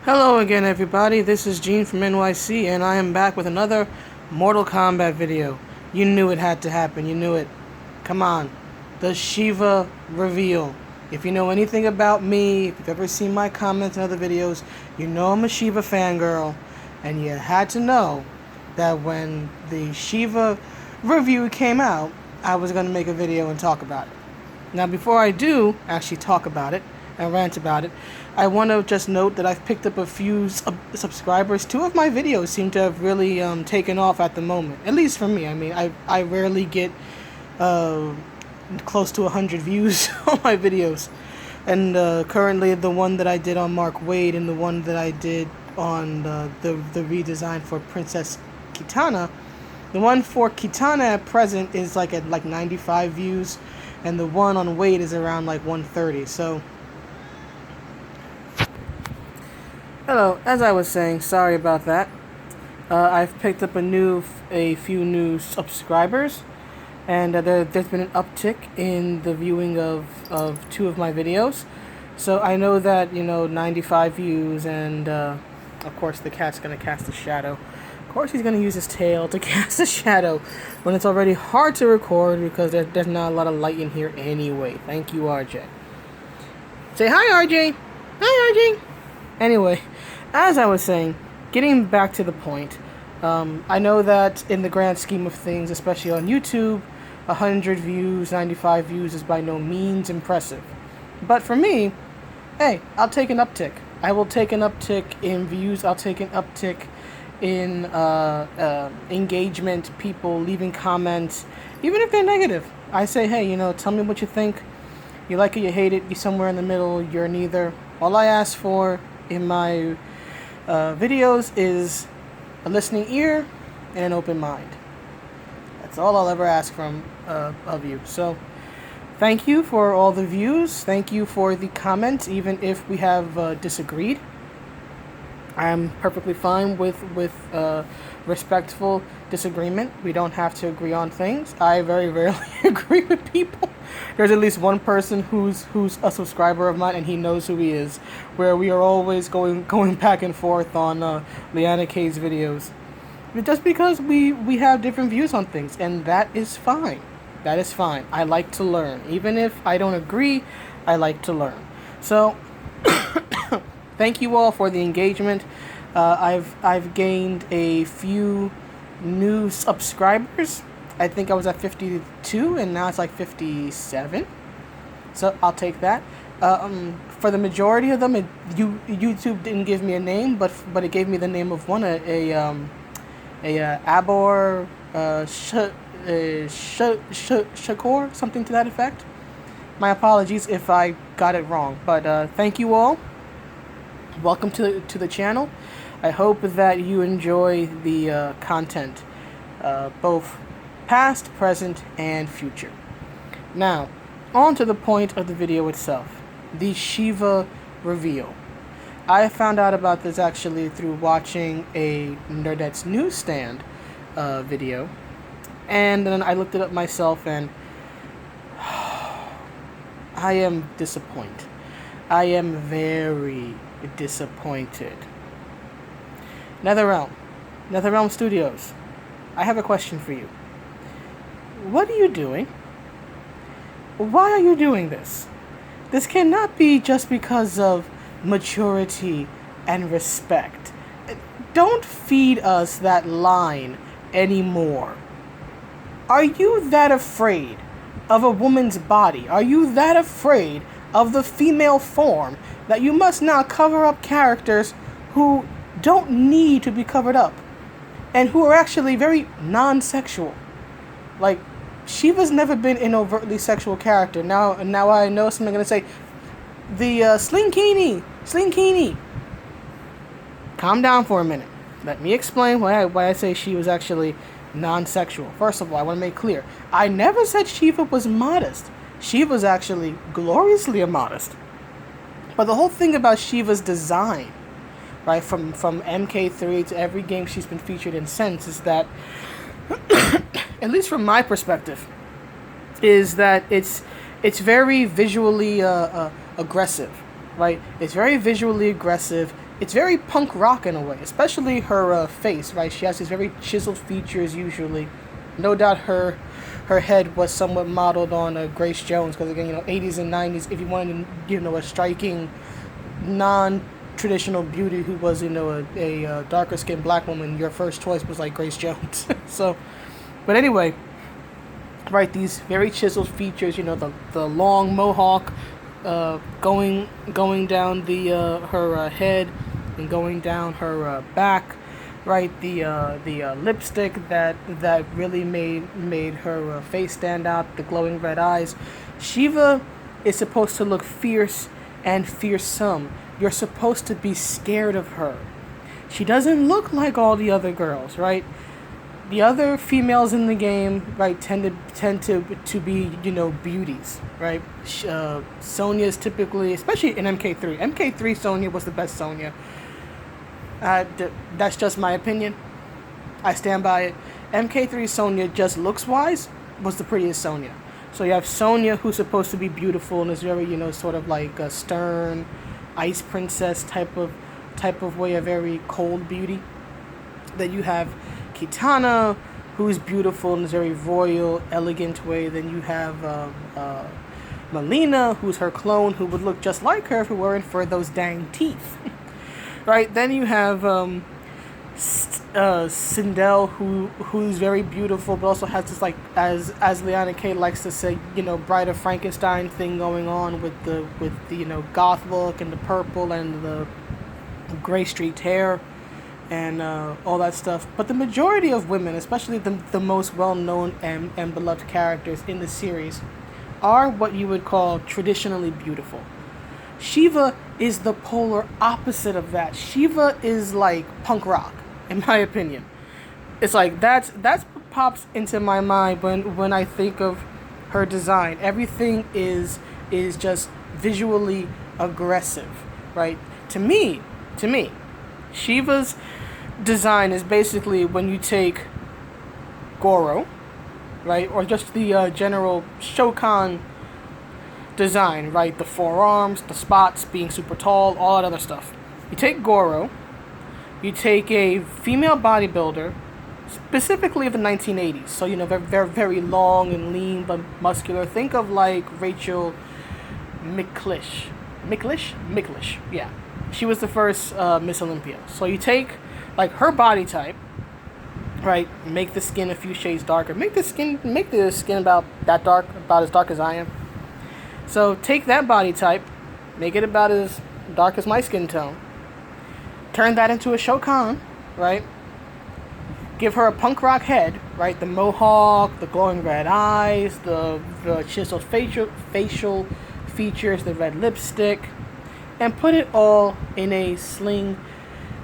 Hello again, everybody. This is Gene from NYC, and I am back with another Mortal Kombat video. You knew it had to happen. You knew it. Come on. The Sheeva reveal. If you know anything about me, if you've ever seen my comments in other videos, you know I'm a Sheeva fangirl, and you had to know that when the Sheeva review came out, I was going to make a video and talk about it. Now, before I do actually talk about it and rant about it, I want to just note that I've picked up a few subscribers. Two of my videos seem to have really taken off at the moment, at least for me. I mean, I rarely get close to 100 views on my videos. And currently the one that I did on Mark Wade and the one that I did on the redesign for Princess Kitana, the one for Kitana at present is at 95 views, and the one on Wade is around 130. So hello, as I was saying, sorry about that. I've picked up a few new subscribers, and there's been an uptick in the viewing of two of my videos. So I know that 95 views, and of course the cat's gonna cast a shadow. Of course he's gonna use his tail to cast a shadow when it's already hard to record because there's not a lot of light in here anyway. Thank you, RJ. Say hi, RJ. Hi, RJ. Anyway, as I was saying, getting back to the point, I know that in the grand scheme of things, especially on YouTube, 100 views, 95 views is by no means impressive. But for me, hey, I'll take an uptick. I will take an uptick in views. I'll take an uptick in engagement, people leaving comments, even if they're negative. I say, hey, tell me what you think. You like it, you hate it, you're somewhere in the middle, you're neither. All I ask for in my videos is a listening ear and an open mind. That's all I'll ever ask from of you. So thank you for all the views. Thank you for the comments, even if we have disagreed. I'm perfectly fine with respectful disagreement. We don't have to agree on things. I very rarely agree with people. There's at least one person who's a subscriber of mine, and he knows who he is, where we are always going back and forth on Leanna K's videos. Just because we have different views on things, and that is fine. That is fine. I like to learn. Even if I don't agree, I like to learn. So thank you all for the engagement. I've gained a few new subscribers. I think I was at 52, and now it's 57. So I'll take that. For the majority of them, YouTube didn't give me a name, but it gave me the name of one, Abor Shakur, something to that effect. My apologies if I got it wrong, but thank you all. Welcome to the channel. I hope that you enjoy the content, both past, present, and future. Now, on to the point of the video itself, the Sheeva reveal. I found out about this actually through watching a Nerdette's Newsstand video, and then I looked it up myself, and I am disappointed. I am very disappointed. NetherRealm Studios, I have a question for you. What are you doing? Why are you doing this? This cannot be just because of maturity and respect. Don't feed us that line anymore. Are you that afraid of a woman's body? Are you that afraid of the female form that you must now cover up characters who don't need to be covered up and who are actually very non-sexual? Sheeva's never been an overtly sexual character. Now I know something gonna say, the Slinkini. Calm down for a minute. Let me explain why I say she was actually non-sexual. First of all, I want to make clear, I never said Sheeva was modest. Sheeva's actually gloriously immodest. But the whole thing about Sheeva's design, right, from Mk3 to every game she's been featured in since, is that at least from my perspective, is that it's very visually aggressive, right? It's very visually aggressive. it's very punk rock in a way, especially her face, right? She has these very chiseled features usually. No doubt her head was somewhat modeled on Grace Jones, because again, 80s and 90s, if you wanted to, a striking non-traditional beauty who was, a darker skinned black woman, your first choice was like Grace Jones. So, but anyway, right, these very chiseled features, the long mohawk, going down the her head and going down her back, right? The lipstick that really made her face stand out. The glowing red eyes. Sheeva is supposed to look fierce and fearsome. You're supposed to be scared of her. She doesn't look like all the other girls, right? The other females in the game, right, tend to be, beauties, right? Sonya is typically, especially in MK3. MK3 Sonya was the best Sonya. That's just my opinion. I stand by it. MK3 Sonya, just looks-wise, was the prettiest Sonya. So you have Sonya, who's supposed to be beautiful and is very, sort of like a stern, ice princess type of way, a very cold beauty. Then you have Kitana, who's beautiful in a very royal, elegant way. Then you have Melina, who's her clone, who would look just like her if it weren't for those dang teeth. Right? Then you have Sindel, who's very beautiful, but also has this, like, as Liana K likes to say, Bride of Frankenstein thing going on with the goth look and the purple and the gray streaked hair and all that stuff. But the majority of women, especially the most well-known and beloved characters in the series, are what you would call traditionally beautiful. Sheeva is the polar opposite of that. Sheeva is like punk rock, in my opinion. It's like that's what pops into my mind when I think of her design. Everything is just visually aggressive, right? To me, Sheeva's design is basically when you take Goro, right, or just the general Shokan design, right, the forearms, the spots, being super tall, all that other stuff. You take Goro, you take a female bodybuilder, specifically of the 1980s, so very, very long and lean but muscular. Think of like Rachel McLish, yeah. She was the first Miss Olympia. So you take like her body type, right? Make the skin a few shades darker. Make the skin about that dark, about as dark as I am. So take that body type, make it about as dark as my skin tone. Turn that into a Shokan, right? Give her a punk rock head, right? The mohawk, the glowing red eyes, the chiseled facial features, the red lipstick, and put it all in a sling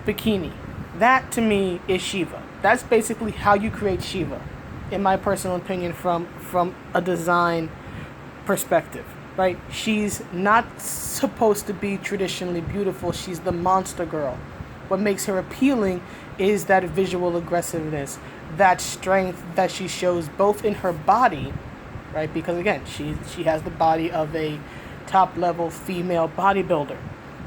bikini. That, to me, is Sheeva. That's basically how you create Sheeva, in my personal opinion, from a design perspective, right? She's not supposed to be traditionally beautiful. She's the monster girl. What makes her appealing is that visual aggressiveness, that strength that she shows both in her body, right? Because again, she has the body of a top-level female bodybuilder,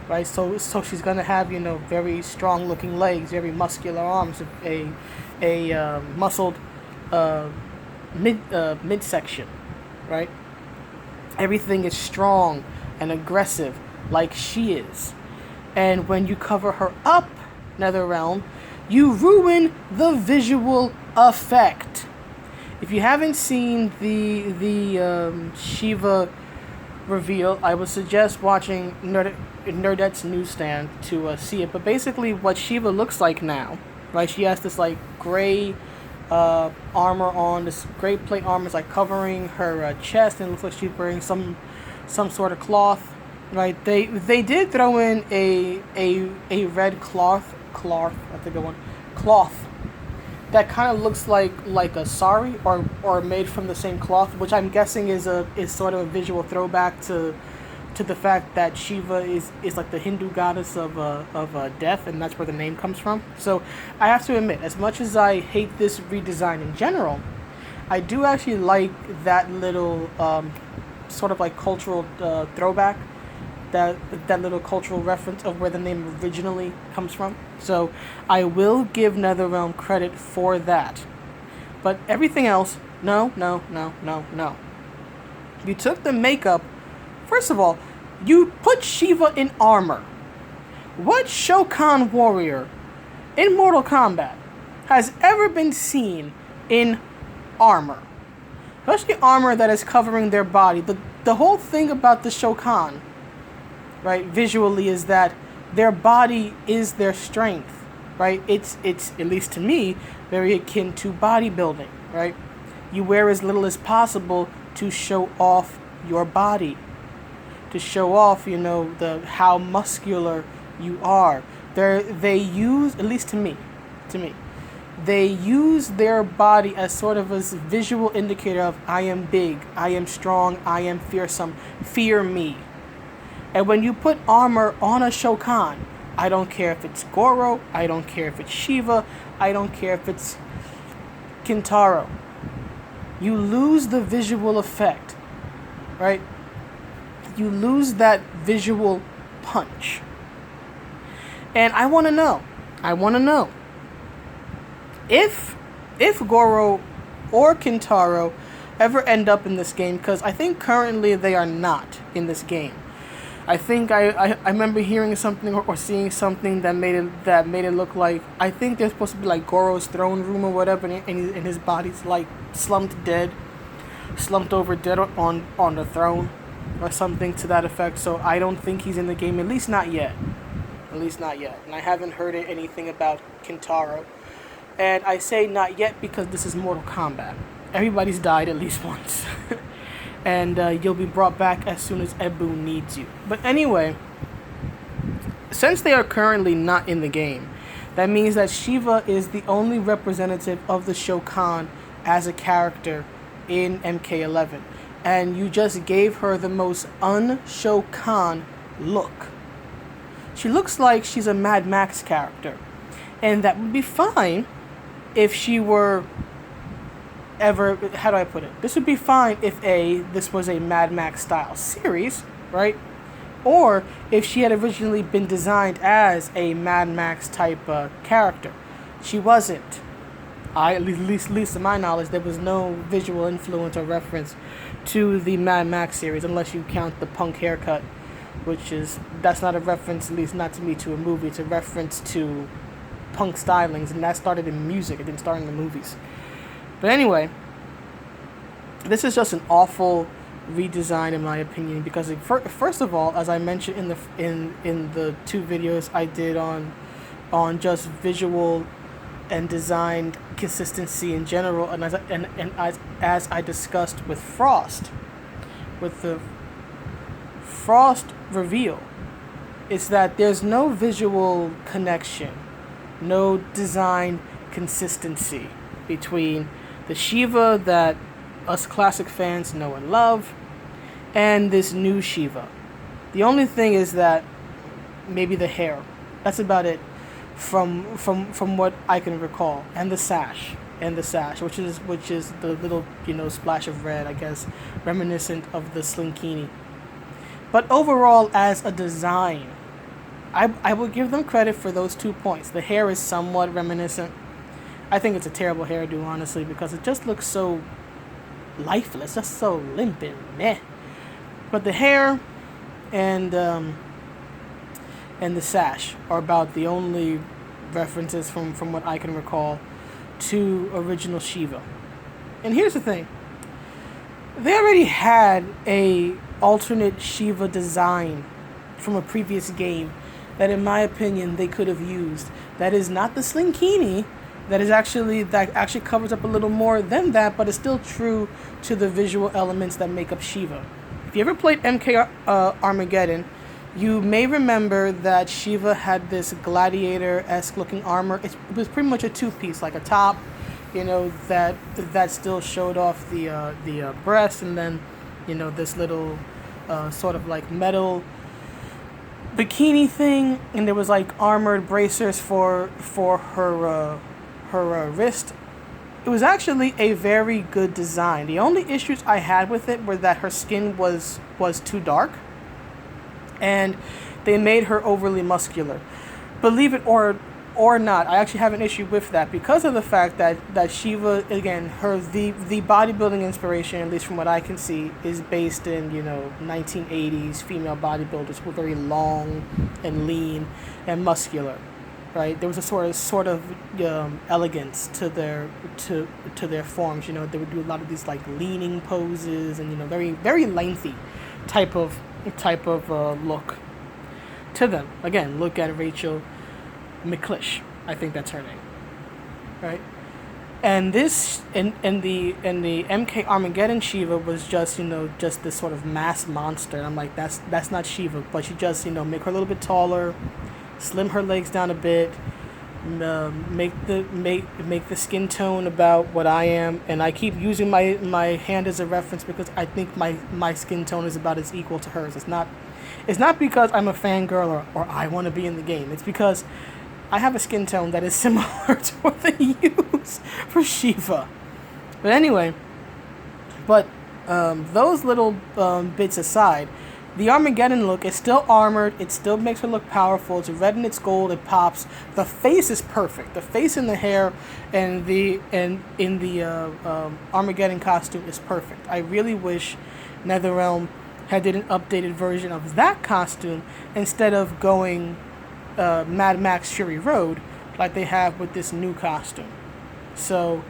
right? So she's gonna have very strong-looking legs, very muscular arms, a muscled midsection, right? Everything is strong and aggressive, like she is. And when you cover her up, NetherRealm, you ruin the visual effect. If you haven't seen the Sheeva reveal, I would suggest watching Nerdette's Newsstand to see it. But basically, what Sheeva looks like now, right? She has this like gray armor on. This gray plate armor is like covering her chest, and it looks like she's wearing some sort of cloth, right? They did throw in a red cloth. That's a good one. Cloth that kind of looks like a sari or made from the same cloth, which I'm guessing is sort of a visual throwback to the fact that Shiva is like the Hindu goddess of death, and that's where the name comes from. So I have to admit, as much as I hate this redesign in general, I do actually like that little sort of like cultural throwback that little cultural reference of where the name originally comes from. So I will give NetherRealm credit for that. But everything else, no. You took the makeup. First of all, you put Sheeva in armor. What Shokan warrior in Mortal Kombat has ever been seen in armor? Especially armor that is covering their body. The whole thing about the Shokan, right, visually, is that their body is their strength, right? It's at least to me, very akin to bodybuilding, right? You wear as little as possible to show off your body, to show off, how muscular you are. They use, at least to me, they use their body as sort of a visual indicator of I am big, I am strong, I am fearsome, fear me. And when you put armor on a Shokan, I don't care if it's Goro, I don't care if it's Sheeva, I don't care if it's Kintaro. You lose the visual effect, right? You lose that visual punch. And I want to know, if Goro or Kintaro ever end up in this game, because I think currently they are not in this game. I think I remember hearing something or seeing something that made it look like, I think they're supposed to be like Goro's throne room or whatever, and his body's like slumped over dead on the throne or something to that effect. So I don't think he's in the game, at least not yet. And I haven't heard anything about Kintaro. And I say not yet because this is Mortal Kombat. Everybody's died at least once. And you'll be brought back as soon as Ebu needs you. But anyway, since they are currently not in the game, that means that Sheeva is the only representative of the Shokan as a character in Mk11. And you just gave her the most un-Shokan look. She looks like she's a Mad Max character. And that would be fine if she were ever, how do I put it? This would be fine if this was a Mad Max style series, right? Or if she had originally been designed as a Mad Max type character. She wasn't. At least to my knowledge, there was no visual influence or reference to the Mad Max series, unless you count the punk haircut, that's not a reference, at least not to me, to a movie. It's a reference to punk stylings, and that started in music. It didn't start in the movies. But anyway, this is just an awful redesign in my opinion, because first of all, as I mentioned in the two videos I did on just visual and design consistency in general, and as I discussed with the Frost reveal, is that there's no visual connection, no design consistency between the Sheeva that us classic fans know and love and this new Sheeva. The only thing is that maybe the hair. That's about it from what I can recall. And the sash, which is the little, splash of red, I guess, reminiscent of the Slinkini. But overall, as a design, I will give them credit for those 2 points. The hair is somewhat reminiscent. I think it's a terrible hairdo, honestly, because it just looks so lifeless, just so limp and meh. But the hair and the sash are about the only references from what I can recall to original Sheeva. And here's the thing. They already had a alternate Sheeva design from a previous game that, in my opinion, they could have used. That is not the Slinkini. That actually covers up a little more than that, but is still true to the visual elements that make up Sheeva. If you ever played MK Armageddon, you may remember that Sheeva had this gladiator-esque looking armor. It was pretty much a two-piece, like a top, that still showed off the breast, and then, this little sort of like metal bikini thing, and there was like armored bracers for her wrist. It was actually a very good design. The only issues I had with it were that her skin was too dark. and they made her overly muscular. Believe it or not, I actually have an issue with that because of the fact that Sheeva, again, the bodybuilding inspiration, at least from what I can see, is based in 1980s female bodybuilders who were very long and lean and muscular, right? There was a sort of elegance to their forms. They would do a lot of these like leaning poses and very very lengthy type of look to them. Again, look at Rachel McClish, I think that's her name, right? And this and the MK Armageddon Sheeva was just just this sort of mass monster. And I'm like, that's not Sheeva, but you just make her a little bit taller, slim her legs down a bit, make the skin tone about what I am. And I keep using my hand as a reference because I think my skin tone is about as equal to hers. It's not because I'm a fangirl or I want to be in the game. It's because I have a skin tone that is similar to what they use for Sheeva. But anyway, those little bits aside, the Armageddon look is still armored. It still makes her look powerful. It's red and it's gold. It pops. The face is perfect. The face and the hair and in the Armageddon costume is perfect. I really wish NetherRealm did an updated version of that costume instead of going Mad Max Fury Road like they have with this new costume. So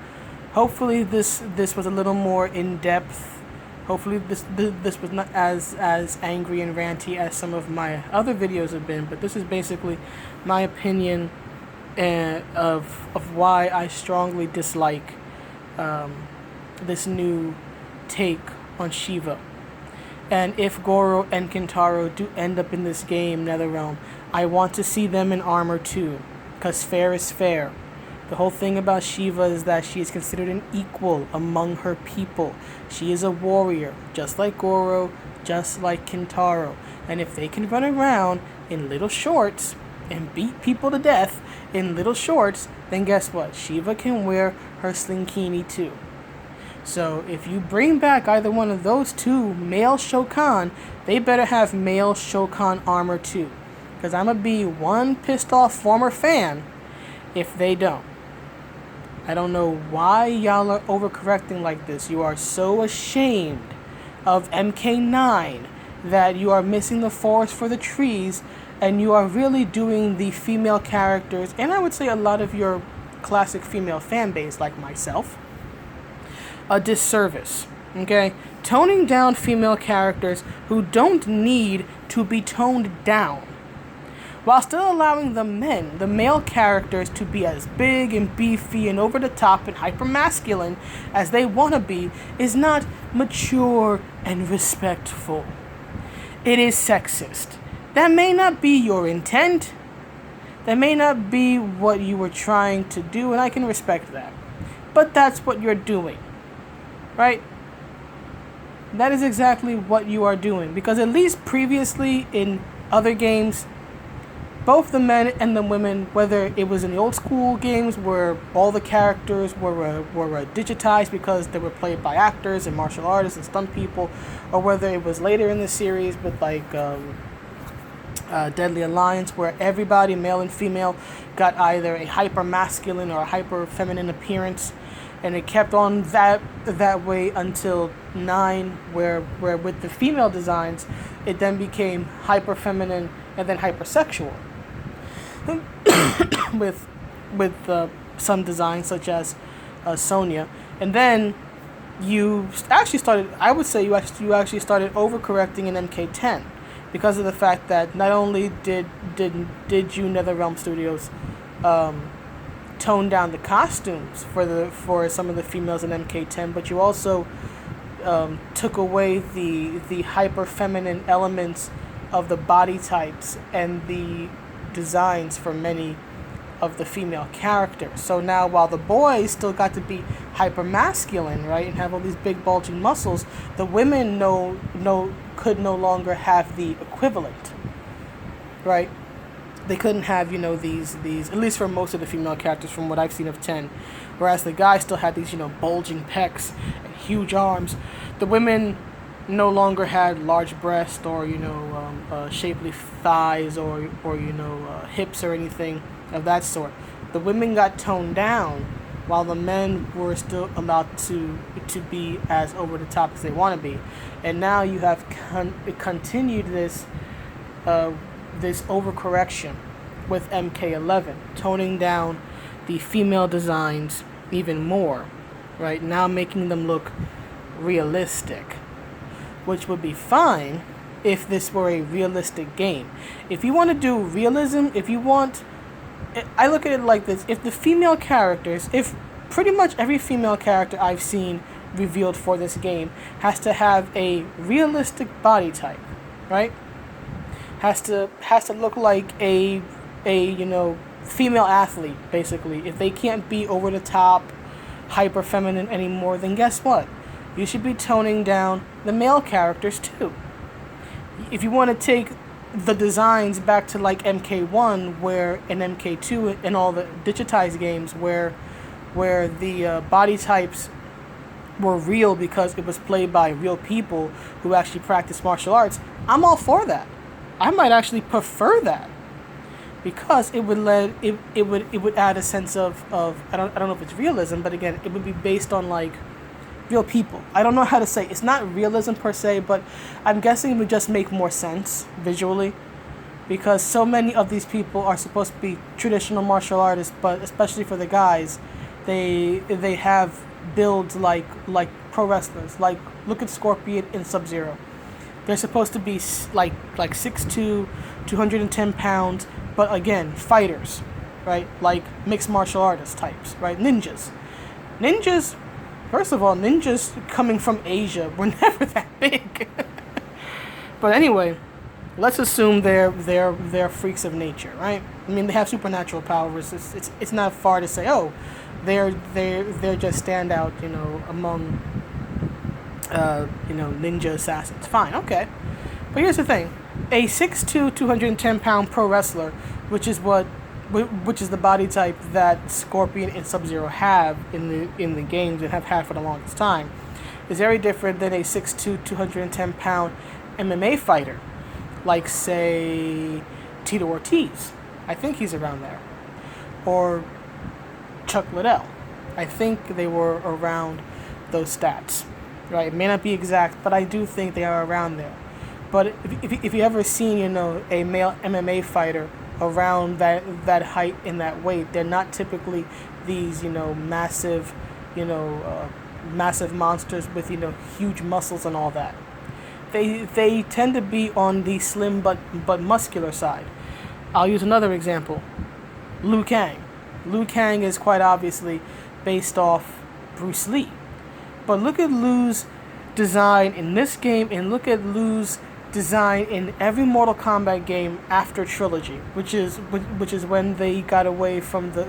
hopefully this was a little more in depth. Hopefully this was not as angry and ranty as some of my other videos have been, but this is basically my opinion of why I strongly dislike this new take on Sheeva. And if Goro and Kintaro do end up in this game, NetherRealm, I want to see them in armor too, because fair is fair. The whole thing about Sheeva is that she is considered an equal among her people. She is a warrior, just like Goro, just like Kintaro. And if they can run around in little shorts and beat people to death in little shorts, then guess what? Sheeva can wear her slinkini too. So if you bring back either one of those two male Shokan, they better have male Shokan armor too. Because I'm going to be one pissed off former fan if they don't. I don't know why y'all are overcorrecting like this. You are so ashamed of MK9 that you are missing the forest for the trees, and you are really doing the female characters, and I would say a lot of your classic female fan base like myself, a disservice, okay? Toning down female characters who don't need to be toned down, while still allowing the male characters, to be as big and beefy and over the top and hyper-masculine as they want to be, is not mature and respectful. It is sexist. That may not be your intent. That may not be what you were trying to do, and I can respect that. But that's what you're doing. Right? That is exactly what you are doing. Because at least previously in other games, both the men and the women, whether it was in the old school games where all the characters were digitized because they were played by actors and martial artists and stunt people, or whether it was later in the series with like Deadly Alliance, where everybody, male and female, got either a hyper masculine or a hyper feminine appearance. And it kept on that way until 9, where with the female designs, it then became hyper feminine and then hypersexual. with some designs such as Sonya, and then you actually started. I would say you actually started overcorrecting in MK10 because of the fact that not only did you NetherRealm Studios tone down the costumes for some of the females in MK10, but you also took away the hyper feminine elements of the body types and the designs for many of the female characters. So now, while the boys still got to be hyper masculine, right, and have all these big bulging muscles, the women could no longer have the equivalent, right? They couldn't have, these at least for most of the female characters from what I've seen of 10, whereas the guys still had these, bulging pecs and huge arms. The women no longer had large breasts or shapely thighs or hips or anything of that sort. The women got toned down, while the men were still allowed to be as over the top as they want to be, and now you have continued this overcorrection with Mk11, toning down the female designs even more, right? Now making them look realistic, which would be fine if this were a realistic game. If you want to do realism, I look at it like this: if the female characters, if pretty much every female character I've seen revealed for this game has to have a realistic body type, right? Has to look like a female athlete, basically. If they can't be over the top, hyper feminine anymore, then guess what? You should be toning down the male characters too. If you want to take the designs back to like MK1, where in MK2 and all the digitized games where the body types were real because it was played by real people who actually practice martial arts, I'm all for that. I might actually prefer that, because it would add a sense of I don't know if it's realism, but again, it would be based on like real people. I don't know how to say. It's not realism per se, but I'm guessing it would just make more sense visually, because so many of these people are supposed to be traditional martial artists, but especially for the guys, they have builds like pro wrestlers. Like, look at Scorpion in Sub-Zero. They're supposed to be like 6'2", 210 pounds, but again, fighters, right? Like mixed martial artist types, right? Ninjas. First of all, ninjas coming from Asia were never that big. But anyway, let's assume they're freaks of nature, right? I mean, they have supernatural powers. It's not far to say, oh, they're just standout, among ninja assassins. Fine, okay. But here's the thing: a 6'2", 210-pound pro wrestler, which is the body type that Scorpion and Sub-Zero have in the games and have had for the longest time, is very different than a 6'2", 210-pound MMA fighter, like, say, Tito Ortiz. I think he's around there. Or Chuck Liddell. I think they were around those stats. Right? It may not be exact, but I do think they are around there. But if you ever seen, a male MMA fighter around that height and that weight, they're not typically these, massive, massive monsters with, huge muscles and all that. They tend to be on the slim but muscular side. I'll use another example. Liu Kang. Liu Kang is quite obviously based off Bruce Lee. But look at Liu's design in this game, and look at Liu's design in every Mortal Kombat game after Trilogy, which is when they got away from the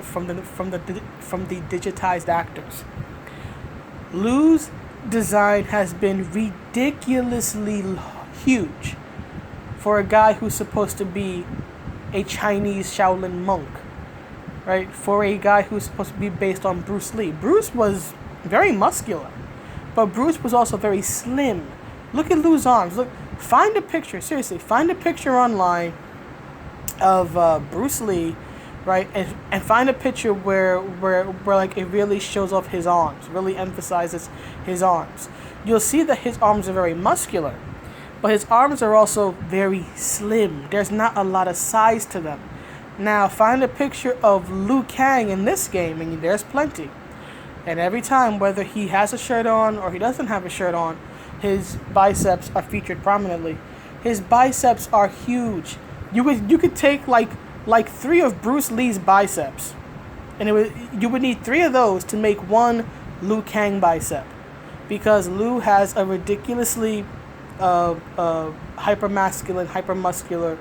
digitized actors. Liu's design has been ridiculously huge for a guy who's supposed to be a Chinese Shaolin monk, right? For a guy who's supposed to be based on Bruce Lee. Bruce was very muscular, but Bruce was also very slim. Look at Liu's arms. Look, find a picture. Seriously, find a picture online of Bruce Lee, right? And find a picture where like it really shows off his arms, really emphasizes his arms. You'll see that his arms are very muscular, but his arms are also very slim. There's not a lot of size to them. Now, find a picture of Liu Kang in this game, and there's plenty. And every time, whether he has a shirt on or he doesn't have a shirt on, his biceps are featured prominently. His biceps are huge. You could take like 3 of Bruce Lee's biceps, and you would need 3 of those to make one Liu Kang bicep, because Liu has a ridiculously hypermasculine, hypermuscular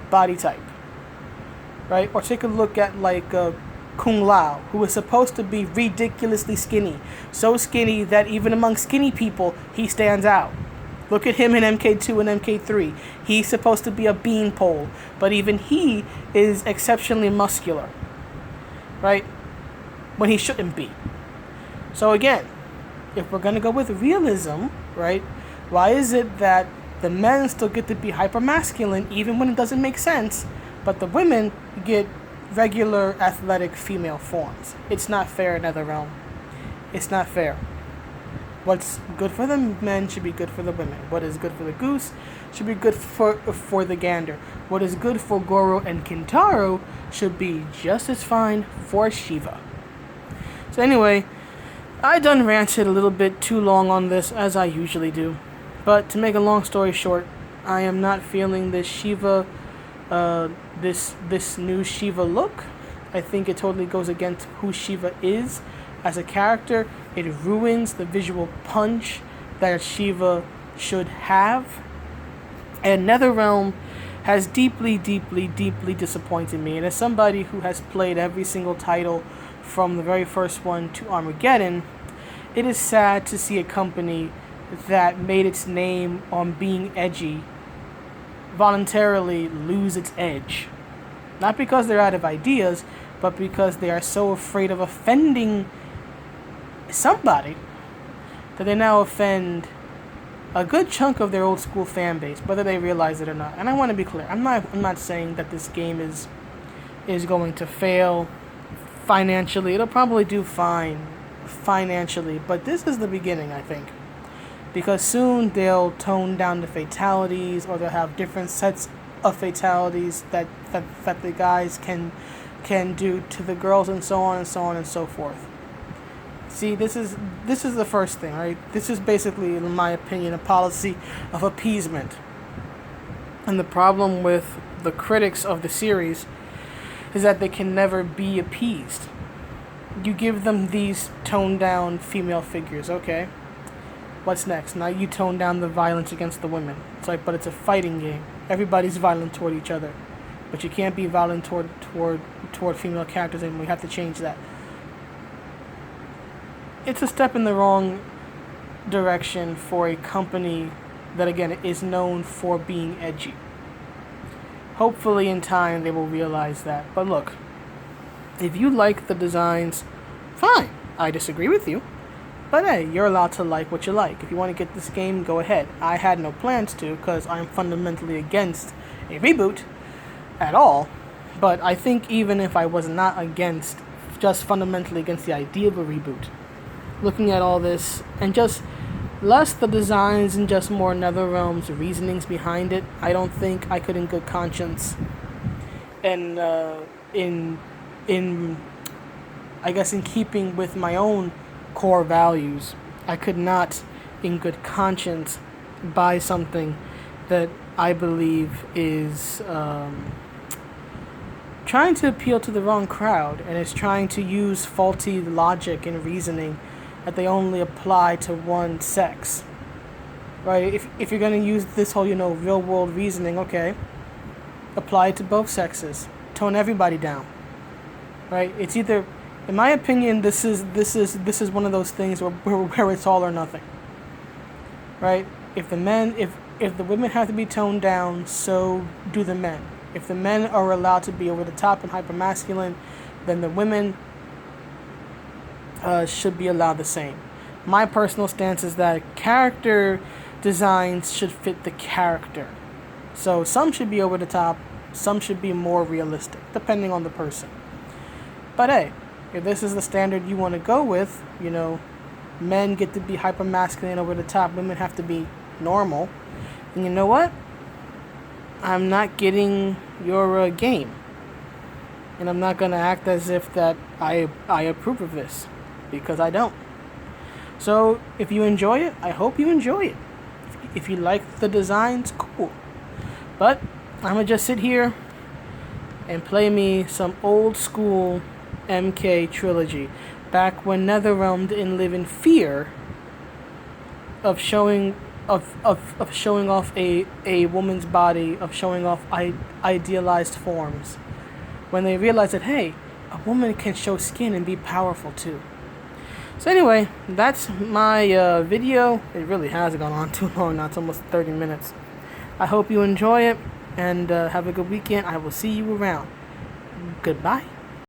body type, right? Or take a look at like Kung Lao, who is supposed to be ridiculously skinny, so skinny that even among skinny people he stands out. Look at him in MK2 and MK3. He's supposed to be a beanpole, but even he is exceptionally muscular, right? When he shouldn't be. So again, if we're going to go with realism, right, Why is it that the men still get to be hypermasculine even when it doesn't make sense, but the women get regular athletic female forms? It's not fair in NetherRealm. It's not fair. What's good for the men should be good for the women. What is good for the goose should be good for the gander. What is good for Goro and Kintaro should be just as fine for Sheeva. So anyway, I done ranted a little bit too long on this, as I usually do. But to make a long story short, I am not feeling this Sheeva, this new Sheeva look. I think it totally goes against who Sheeva is as a character. It ruins the visual punch that Sheeva should have. And NetherRealm has deeply, deeply, deeply disappointed me. And as somebody who has played every single title from the very first one to Armageddon, it is sad to see a company that made its name on being edgy voluntarily lose its edge. Not because they're out of ideas, but because they are so afraid of offending somebody that they now offend a good chunk of their old school fan base, whether they realize it or not. And I want to be clear, I'm not saying that this game is going to fail financially. It'll probably do fine financially, but this is the beginning, I think. Because soon they'll tone down the fatalities, or they'll have different sets of fatalities that the guys can do to the girls, and so on and so on and so forth. See, this is the first thing, right? This is basically, in my opinion, a policy of appeasement. And the problem with the critics of the series is that they can never be appeased. You give them these toned down female figures, okay? What's next? Now you tone down the violence against the women. It's like, but it's a fighting game. Everybody's violent toward each other. But you can't be violent toward female characters, and we have to change that. It's a step in the wrong direction for a company that, again, is known for being edgy. Hopefully in time they will realize that. But look, if you like the designs, fine. I disagree with you. But hey, you're allowed to like what you like. If you want to get this game, go ahead. I had no plans to, because I'm fundamentally against a reboot at all. But I think even if I was not against, just fundamentally against the idea of a reboot, looking at all this, and just less the designs and just more NetherRealm's reasonings behind it, I don't think I could in good conscience, and in I guess in keeping with my own core values, I could not in good conscience buy something that I believe is trying to appeal to the wrong crowd, and is trying to use faulty logic and reasoning that they only apply to one sex, right? If you're going to use this whole, real world reasoning, okay, apply it to both sexes, tone everybody down, right? It's either, in my opinion, this is one of those things where it's all or nothing, right? If the women have to be toned down, so do the men. If the men are allowed to be over the top and hypermasculine, then the women should be allowed the same. My personal stance is that character designs should fit the character. So some should be over the top, some should be more realistic, depending on the person. But hey, if this is the standard you want to go with, men get to be hypermasculine over the top, women have to be normal, and you know what? I'm not getting your game. And I'm not going to act as if that I approve of this, because I don't. So if you enjoy it, I hope you enjoy it. If you like the designs, cool. But I'm going to just sit here and play me some old school MK trilogy, back when NetherRealm didn't live in fear of showing off a woman's body, of showing off idealized forms, when they realized that, hey, a woman can show skin and be powerful too. So anyway, that's my video. It really has gone on too long now. It's almost 30 minutes. I hope you enjoy it, and have a good weekend. I will see you around. Goodbye.